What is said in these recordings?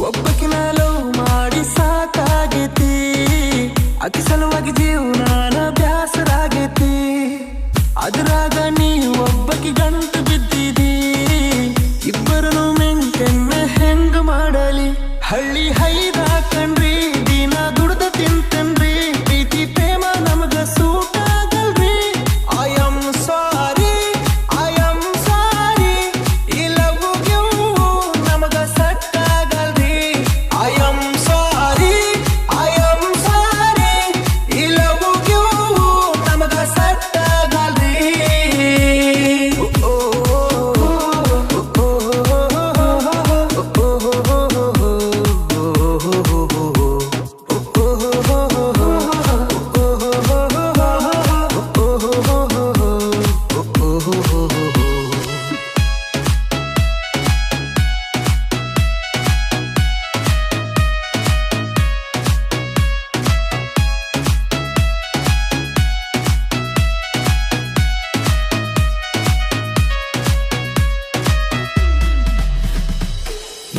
ಒಬ್ಬಕಿನ love ಮಾಡಿ ಸಾಕಾಗೈತಿ, ಅಕ್ಕಿ ಸಲುವಾಗಿ ಜೀವನಾನ ಬ್ಯಾಸರಾಗೈತಿ. ಅದ್ರಾಗ ನೀ ಒಬ್ಬಕಿ ಗಂಟು ಬಿದ್ದಿದಿ, ಇಬ್ಬರನು ಮೆಂಟೆನ್ನ ಹೆಂಗ ಮಾಡಲಿ? ಹಳ್ಳಿ ಹೈದ ಕಣ್ರಿ, ದಿನ ದುಡ್ದ ತಿಂತನ್ರಿ, ಪ್ರೀತಿ ಪ್ರೇಮ ನಮಗ ಸೂಟ್ ಆಗಲ್ರಿ. I am sorry, I am sorry, ಈ ಲವ್ ಗಿವ್ ನಮಗ ಸೆಟ್ ಆಗಲ್ರಿ. I am sorry, I am sorry, ಈ ಲವ್ ಗಿವ್ ನಮಗ ಸೆಟ್ ಆಗಲ್ರಿ.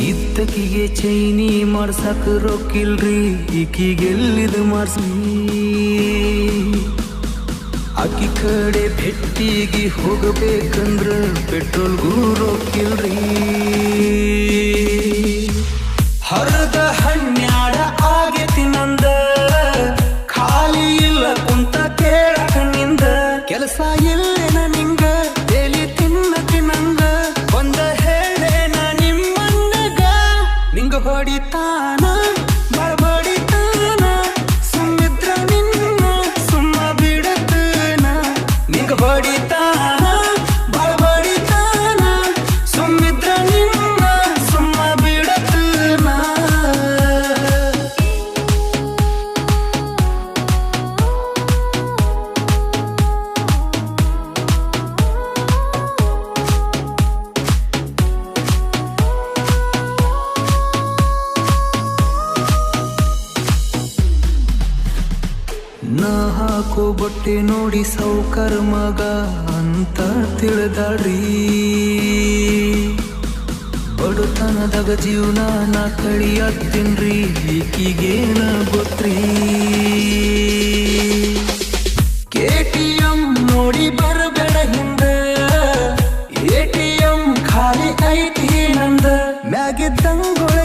ಇದ್ದಕಿಗೆ ಚೈನಿ ಮಾಡ್ಸಕ್ ರೊಕ್ಕಿಲ್ರಿ, ಈಕಿಗೆಲ್ಲಿದ್ ಮಾಡ್ಸಿ? ಅಕ್ಕಿ ಕಡೆ ಭೆಟ್ಟಿಗೆ ಹೋಗಬೇಕಂದ್ರ ಪೆಟ್ರೋಲ್ಗೂ ರೊಕ್ಕಿಲ್ರಿ. ಹರದ ಹನ್ಯಾಡ ಆಗೇತಿ ನಂದ, ಖಾಲಿ ಇಲ್ಲ ಕುಂತ ಕೇಳಕ ನಿಂದ. ಕೆಲಸ ಇಲ್ಲೇನ ನಿಂಗ, ಎಲಿ ತಿನ್ನತಿ ನಂಗ, ಒಂದ ಹೇಳೇನ ನಿಮ್ಮನ್ನಗ. ನಿಂಗ ಹೊಡಿತಾನ ಬಡಬಡಿತಾನ, ಸುಮ್ಮಿದ್ರ ನಿನ್ನ ಸುಮ್ಮ ಬಿಡತನ. ನಿಂಗ ಹೊಡಿತಾನ ಬಡಬಡಿತಾನ, ಸುಮ್ಮಿದ್ರ ನಿನ್ನ ಸುಮ್ಮ ಬಿಡತನ. ನಾ ಹಾಕೋ ಬಟ್ಟೆ ನೋಡಿ ಸೌಕರ್ ಮಗ ಅಂತ ತಿಳಿದಾಡ್ರಿ. ಬಡತನದಾಗ ಜೀವನ ನಾ ಕಳಿಯತ್ತೀನ್ರಿ, ಈಕಿಗೇನ ಗೊತ್ತ್ರಿ? KTM ನೋಡಿ ಬರಬೇಡ ಹಿಂದ, ATM ಖಾಲಿ ಐತಿ ನಂದ. ಮ್ಯಾಗಿದ್ದಂಗೊಳೆ